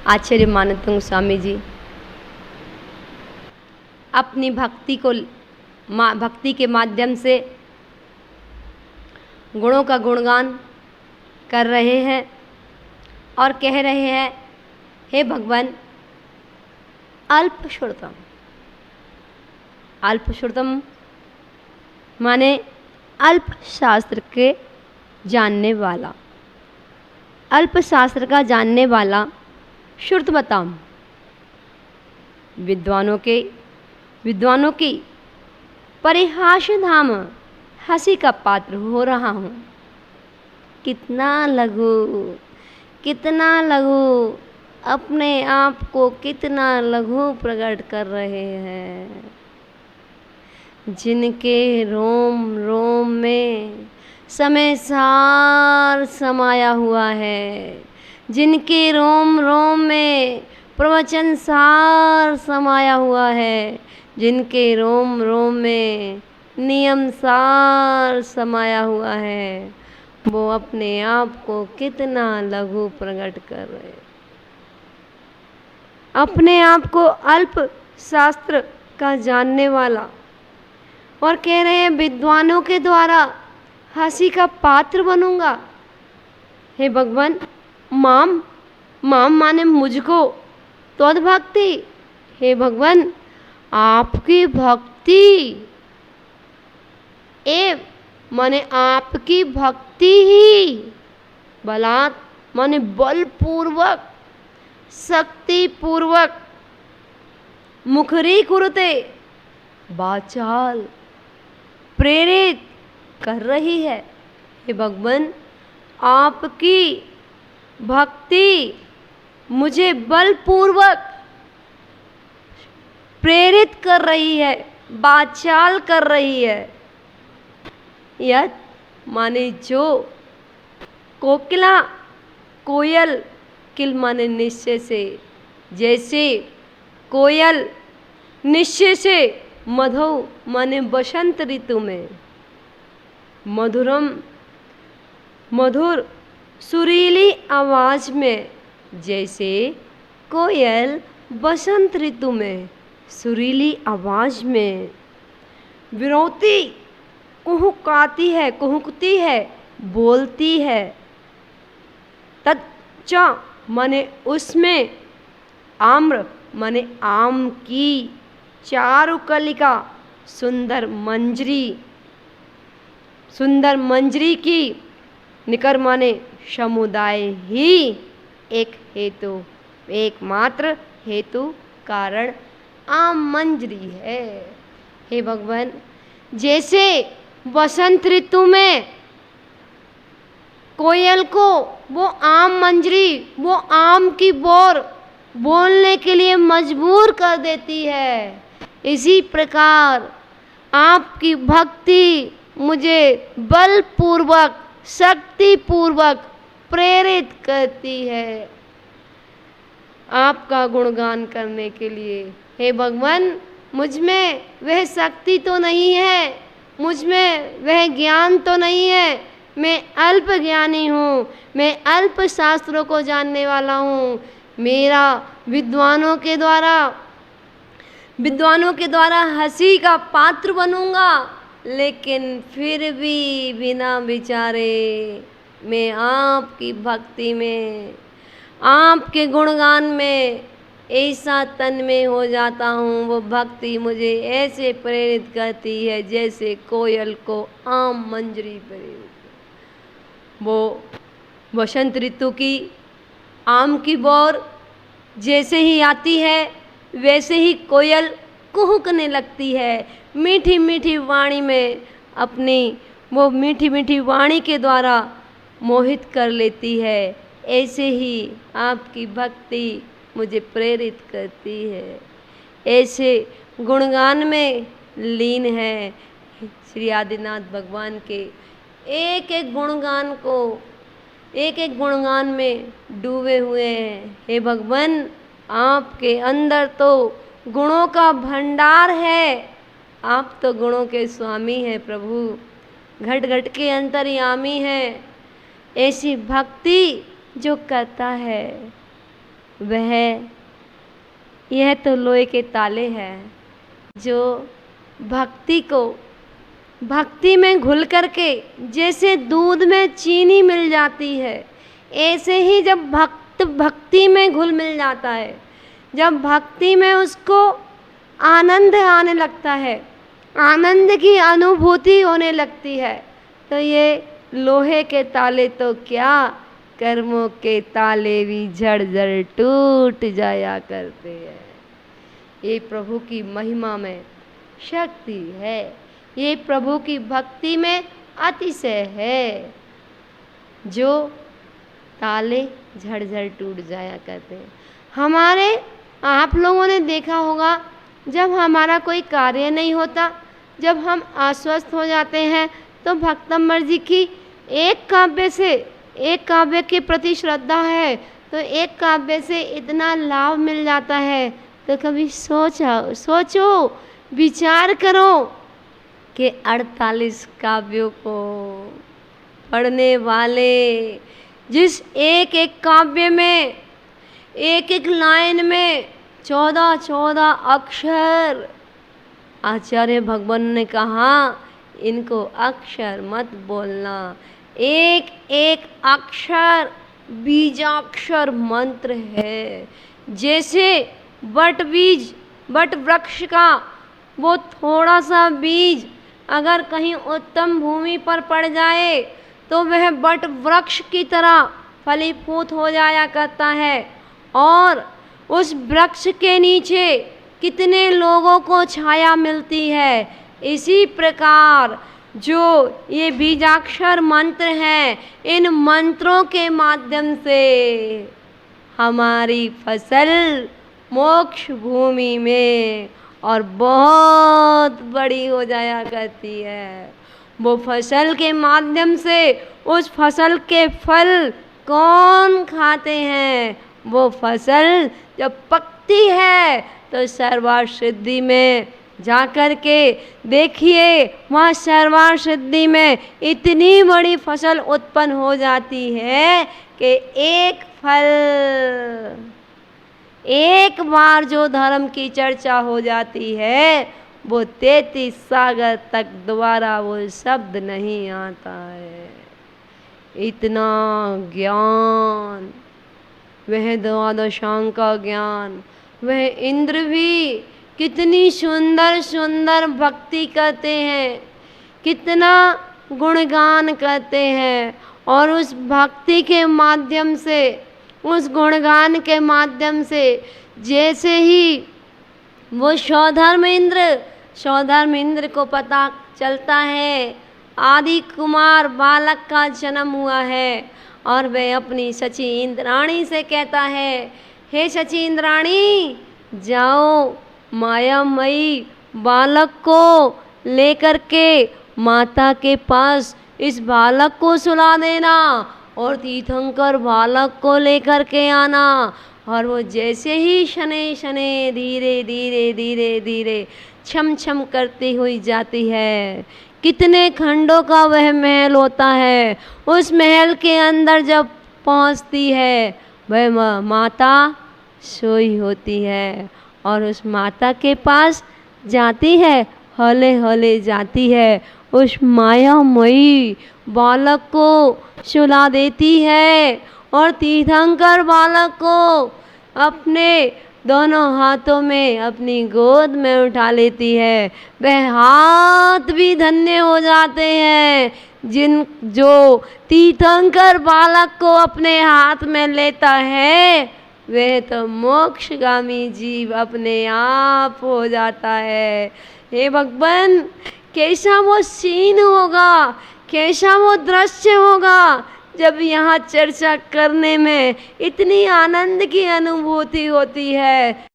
आचार्य मानतंग स्वामी जी अपनी भक्ति के माध्यम से गुणों का गुणगान कर रहे हैं और कह रहे हैं, हे भगवान, अल्पश्रुतम। अल्पश्रुतम माने अल्प शास्त्र के जानने वाला, अल्प शास्त्र का जानने वाला। श्रुतवताम, विद्वानों की परिहास धाम, हंसी का पात्र हो रहा हूँ। कितना लघु अपने आप को कितना लघु प्रकट कर रहे हैं। जिनके रोम रोम में समय सार समाया हुआ है, जिनके रोम रोम में प्रवचन सार समाया हुआ है, जिनके रोम रोम में नियम सार समाया हुआ है, वो अपने आप को कितना लघु प्रकट कर रहे हैं। अपने आप को अल्प शास्त्र का जानने वाला और कह रहे हैं, विद्वानों के द्वारा हंसी का पात्र बनूंगा। हे भगवान, माम माने मुझको, त्वद्भक्ति। हे भगवान, आपकी भक्ति, एव माने आपकी भक्ति ही, बलात् माने बलपूर्वक, शक्तिपूर्वक, मुखरी कुरुते, वाचाल प्रेरित कर रही है। हे भगवान, आपकी भक्ति मुझे बलपूर्वक प्रेरित कर रही है, वाचाल कर रही है। यह माने जो कोयल, किल माने निश्चय से, जैसे कोयल निश्चय से, मधु माने बसंत ऋतु में, मधुर सुरीली आवाज में, जैसे कोयल बसंत ऋतु में सुरीली आवाज में विरौती कुहुकती है, बोलती है। तच्च माने उसमें, आम्र माने आम की, चारुकलिका सुंदर मंजरी की, निकर माने समुदाय ही, एकमात्र हेतु कारण आम मंजरी है। हे भगवान, जैसे बसंत ऋतु में कोयल को वो आम मंजरी, वो आम की बोर बोलने के लिए मजबूर कर देती है, इसी प्रकार आपकी भक्ति मुझे बलपूर्वक, शक्तिपूर्वक प्रेरित करती है आपका गुणगान करने के लिए। हे भगवान, मुझ में वह शक्ति तो नहीं है, मुझ में वह ज्ञान तो नहीं है, मैं अल्प ज्ञानी हूँ, मैं अल्प शास्त्रों को जानने वाला हूँ। मेरा विद्वानों के द्वारा हंसी का पात्र बनूंगा, लेकिन फिर भी बिना विचारे मैं आपकी भक्ति में, आपके गुणगान में ऐसा तन्मय हो जाता हूँ। वो भक्ति मुझे ऐसे प्रेरित करती है जैसे कोयल को आम मंजरी प्रेरित। वो बसंत ऋतु की आम की बोर जैसे ही आती है, वैसे ही कोयल कुहुकने लगती है, मीठी मीठी वाणी में अपनी वो मीठी मीठी वाणी के द्वारा मोहित कर लेती है। ऐसे ही आपकी भक्ति मुझे प्रेरित करती है, ऐसे गुणगान में लीन है श्री आदिनाथ भगवान के। एक एक गुणगान में डूबे हुए हैं। हे भगवान, आपके अंदर तो गुणों का भंडार है, आप तो गुणों के स्वामी हैं प्रभु, घट घट के अंतर्यामी हैं। ऐसी भक्ति जो करता है वह यह तो लोहे के ताले हैं जो भक्ति में घुल करके जैसे दूध में चीनी मिल जाती है, ऐसे ही जब भक्ति में घुल मिल जाता है, जब भक्ति में उसको आनंद आने लगता है, आनंद की अनुभूति होने लगती है, तो ये लोहे के ताले तो क्या, कर्मों के ताले भी झड़ टूट जाया करते हैं। ये प्रभु की महिमा में शक्ति है, ये प्रभु की भक्ति में अतिशय है, जो ताले झड़ टूट जाया करते हैं। हमारे आप लोगों ने देखा होगा, जब हमारा कोई कार्य नहीं होता, जब हम अस्वस्थ हो जाते हैं, तो भक्तम्बर जी की एक काव्य के प्रति श्रद्धा है, तो एक काव्य से इतना लाभ मिल जाता है। तो कभी सोचो, विचार करो कि 48 काव्यों को पढ़ने वाले, जिस एक एक काव्य में, एक एक लाइन में 14 अक्षर, आचार्य भगवान ने कहा इनको अक्षर मत बोलना, एक एक अक्षर बीजाक्षर मंत्र है। जैसे बट वृक्ष का वो थोड़ा सा बीज अगर कहीं उत्तम भूमि पर पड़ जाए तो वह बट वृक्ष की तरह फलीभूत हो जाया करता है, और उस वृक्ष के नीचे कितने लोगों को छाया मिलती है। इसी प्रकार जो ये बीजाक्षर मंत्र हैं, इन मंत्रों के माध्यम से हमारी फसल मोक्ष भूमि में और बहुत बड़ी हो जाया करती है। वो फसल के माध्यम से उस फसल के फल कौन खाते हैं? वो फसल जब पकती है तो सर्वार सिद्धि में जा कर के देखिए, वहाँ सर्वार सिद्धि में इतनी बड़ी फसल उत्पन्न हो जाती है कि एक फल, एक बार जो धर्म की चर्चा हो जाती है, वो 33 सागर तक दोबारा वो शब्द नहीं आता है। इतना ज्ञान, वह द्वादशांग का ज्ञान, वह इंद्र भी कितनी सुंदर सुंदर भक्ति करते हैं, कितना गुणगान करते हैं, और उस भक्ति के माध्यम से, उस गुणगान के माध्यम से जैसे ही वो सौधर्म इंद्र को पता चलता है आदि कुमार बालक का जन्म हुआ है, और वह अपनी सची इंद्राणी से कहता है, हे सची इंद्राणी, जाओ मायामयी बालक को लेकर के माता के पास इस बालक को सुला देना, और तीर्थंकर बालक को लेकर के आना। और वो जैसे ही शनै शनै धीरे धीरे धीरे धीरे छम छम करती हुई जाती है। कितने खंडों का वह महल होता है, उस महल के अंदर जब पहुंचती है, वह माता सोई होती है, और उस माता के पास जाती है, हौले हौले जाती है, उस मायामयी बालक को सुला देती है, और तीर्थंकर बालक को अपने दोनों हाथों में अपनी गोद में उठा लेती है। वह हाथ भी धन्य हो जाते हैं जो तीर्थंकर बालक को अपने हाथ में लेता है, वह तो मोक्षगामी जीव अपने आप हो जाता है। हे भगवान, कैसा वो सीन होगा, कैसा वो दृश्य होगा, जब यहाँ चर्चा करने में इतनी आनंद की अनुभूति होती है।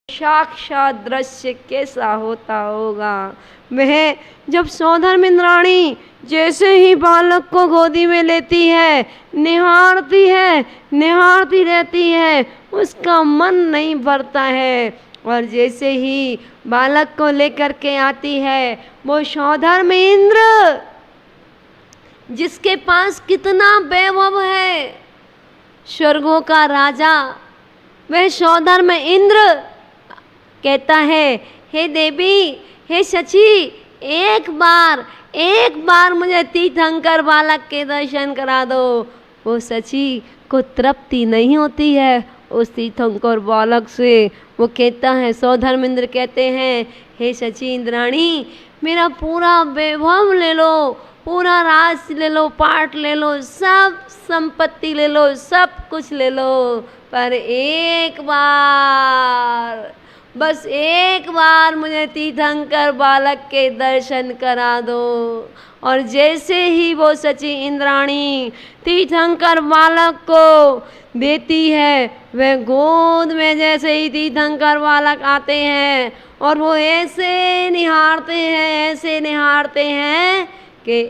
साक्षात दृश्य कैसा होता होगा। वह जब सौधर्म इंद्राणी जैसे ही बालक को गोदी में लेती है, निहारती रहती है, उसका मन नहीं भरता है, और जैसे ही बालक को लेकर के आती है, वो सौधर्म इंद्र जिसके पास कितना वैभव है, स्वर्गों का राजा, वह सौधर्म इंद्र कहता है, हे देवी, हे शची, एक बार मुझे तीर्थंकर बालक के दर्शन करा दो। वो शची को तृप्ति नहीं होती है उस तीर्थंकर बालक से। वो कहता है, सौधर्म इंद्र कहते हैं, हे शची इंद्राणी, मेरा पूरा वैभव ले लो, पूरा राज ले लो, पाठ ले लो, सब संपत्ति ले लो, सब कुछ ले लो, पर एक बार, बस एक बार मुझे तीर्थंकर बालक के दर्शन करा दो। और जैसे ही वो शची इंद्राणी तीर्थंकर बालक को देती है, वह गोद में जैसे ही तीर्थंकर बालक आते हैं और वो ऐसे निहारते हैं कि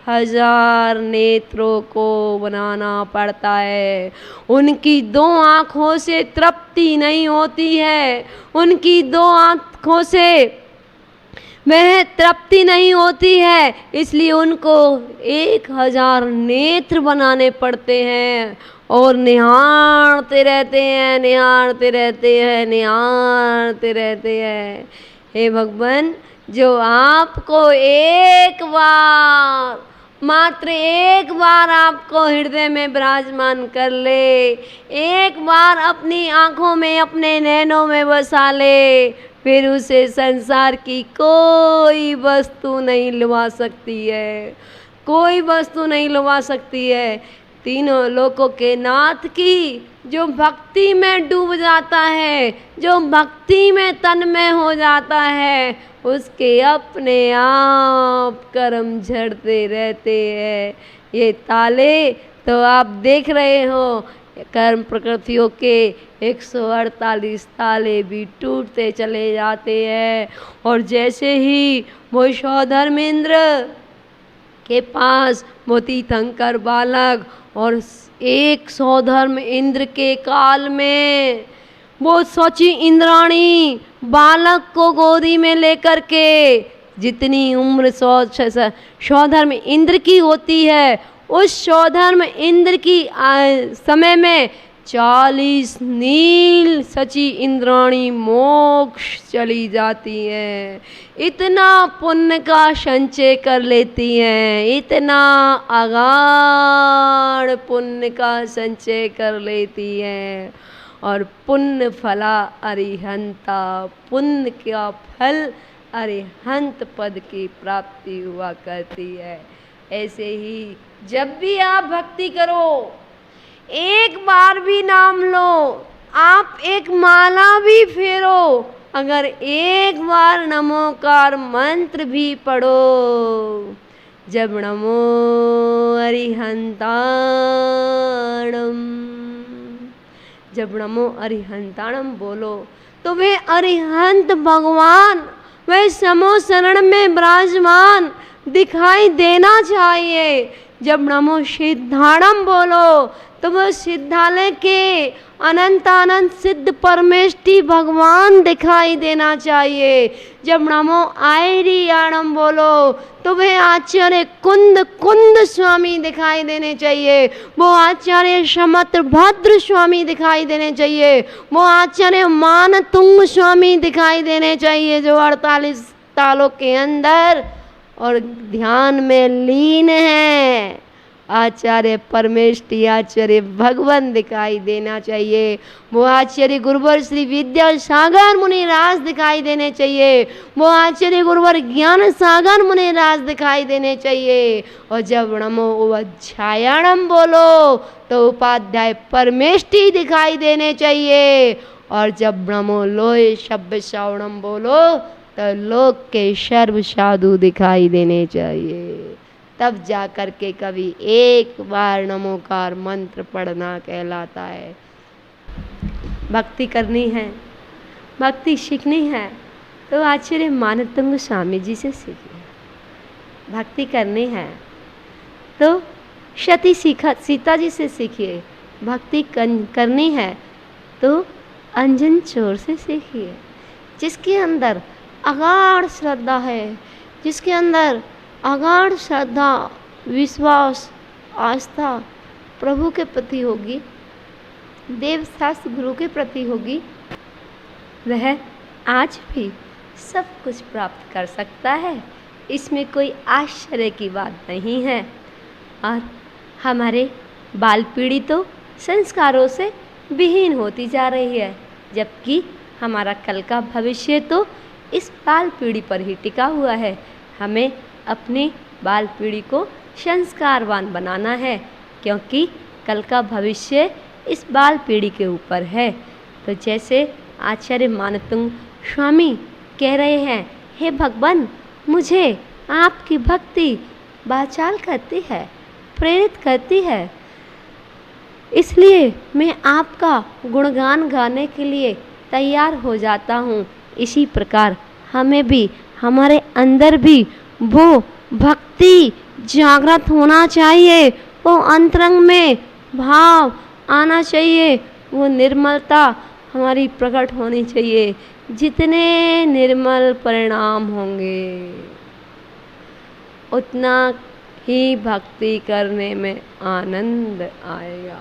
1000 नेत्रों को बनाना पड़ता है। उनकी 2 आँखों से तृप्ति नहीं होती है, उनकी 2 आँखों से वह तृप्ति नहीं होती है, इसलिए उनको 1000 नेत्र बनाने पड़ते हैं और निहारते रहते हैं। हे भगवान, जो आपको एक बार, मात्र एक बार आपको हृदय में विराजमान कर ले, एक बार अपनी आँखों में, अपने नैनों में बसा ले, फिर उसे संसार की कोई वस्तु नहीं लुभा सकती है, कोई वस्तु नहीं लुभा सकती है। तीनों लोकों के नाथ की जो भक्ति में डूब जाता है, जो भक्ति में तन्मय हो जाता है, उसके अपने आप कर्म झड़ते रहते हैं। ये ताले तो आप देख रहे हो, कर्म प्रकृतियों के 148 ताले भी टूटते चले जाते हैं। और जैसे ही वो सौधर्मेंद्र के पास वो तीर्थंकर बालक, और एक सौधर्म इंद्र के काल में वो शची इंद्राणी बालक को गोदी में लेकर के, जितनी उम्र सौधर्म इंद्र की होती है, उस सौधर्म इंद्र की समय में 40 नील शची इंद्राणी मोक्ष चली जाती हैं। इतना पुण्य का संचय कर लेती हैं, इतना अगाध पुण्य का संचय कर लेती हैं। और पुण्य फला अरिहंता, पुण्य का फल अरिहंत पद की प्राप्ति हुआ करती है। ऐसे ही जब भी आप भक्ति करो, एक बार भी नाम लो, आप एक माला भी फेरो, अगर एक बार नमोकार मंत्र भी पढ़ो, जब नमो अरिहंताणम, जब नमो अरिहंताणम बोलो, तो वे अरिहंत भगवान, वे समो शरण में विराजमान दिखाई देना चाहिए। जब नमो सिद्धाणम बोलो, तो वह सिद्धालय के अनंत सिद्ध परमेष्टि भगवान दिखाई देना चाहिए। जब नमो आयरियाणम बोलो, तो वह आचार्य कुंद स्वामी दिखाई देने चाहिए, वो आचार्य समत्र भद्र स्वामी दिखाई देने चाहिए, वो आचार्य मानतुंग स्वामी दिखाई देने चाहिए, जो 48 तालों के अंदर और ध्यान में लीन है। आचार्य परमेष्टि, आचार्य भगवान दिखाई देना चाहिए। वो आचार्य गुरुवर श्री विद्या सागर मुनि राज दिखाई देने चाहिए, वो आचार्य गुरुवर ज्ञान सागर मुनि राज दिखाई देने चाहिए। और जब नमो अध्यायाणम बोलो, तो उपाध्याय परमेष्टि दिखाई देने चाहिए। और जब नमो लोय शब्द श्रावणम बोलो, तो लोक के सर्व साधु दिखाई देने चाहिए। तब जा कर के कभी एक बार नमोकार मंत्र पढ़ना कहलाता है। भक्ति करनी है, भक्ति सीखनी है, तो आचार्य मानतुंग स्वामी जी से सीखिए। भक्ति करनी है तो सीता जी से सीखिए। भक्ति करनी है तो अंजन चोर से सीखिए। जिसके अंदर अगाध श्रद्धा है, जिसके अंदर अगाध श्रद्धा, विश्वास, आस्था प्रभु के प्रति होगी, देवशास्त्र गुरु के प्रति होगी, वह आज भी सब कुछ प्राप्त कर सकता है। इसमें कोई आश्चर्य की बात नहीं है। और हमारे बाल पीढ़ी तो संस्कारों से विहीन होती जा रही है, जबकि हमारा कल का भविष्य तो इस बाल पीढ़ी पर ही टिका हुआ है। हमें अपनी बाल पीढ़ी को संस्कारवान बनाना है, क्योंकि कल का भविष्य इस बाल पीढ़ी के ऊपर है। तो जैसे आचार्य मानतुंग स्वामी कह रहे हैं, हे भगवान, मुझे आपकी भक्ति वाचाल करती है, प्रेरित करती है, इसलिए मैं आपका गुणगान गाने के लिए तैयार हो जाता हूँ। इसी प्रकार हमें भी, हमारे अंदर भी वो भक्ति जागृत होना चाहिए, वो अंतरंग में भाव आना चाहिए, वो निर्मलता हमारी प्रकट होनी चाहिए। जितने निर्मल परिणाम होंगे उतना ही भक्ति करने में आनंद आएगा।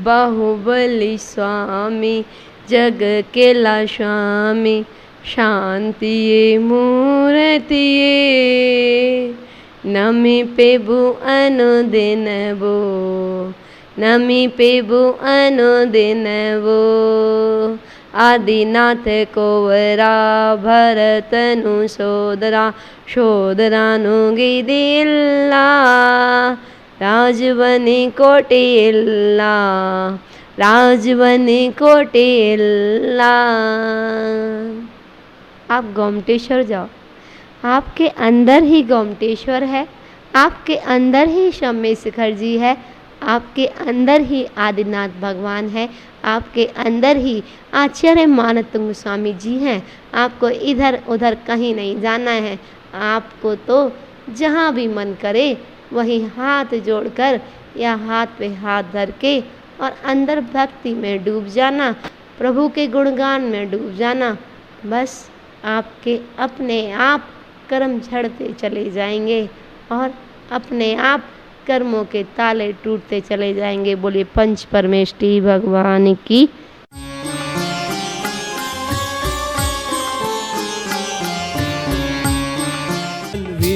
बाहुबली स्वामी जग केला स्वामी, शांतिये मूर्तिये, नमी पेबु अनुदिन वो, नमी पेबु अनुदिन वो, आदिनाथ कोवरा भरतनु सोदरा, शोदरानु गिदिल्ला, राजवनी कोटिल्ला, राजवनी कोटिल्ला। आप गोमटेश्वर जाओ, आपके अंदर ही गोमटेश्वर है, आपके अंदर ही शम्य शिखर जी है, आपके अंदर ही आदिनाथ भगवान है, आपके अंदर ही आचार्य मानतुंग स्वामी जी हैं। आपको इधर उधर कहीं नहीं जाना है। आपको तो जहाँ भी मन करे वहीं हाथ जोड़कर या हाथ पे हाथ धर के और अंदर भक्ति में डूब जाना, प्रभु के गुणगान में डूब जाना। बस आपके अपने आप कर्म झड़ते चले जाएंगे और अपने आप कर्मों के ताले टूटते चले जाएंगे। बोलिए पंच परमेष्ठी भगवान की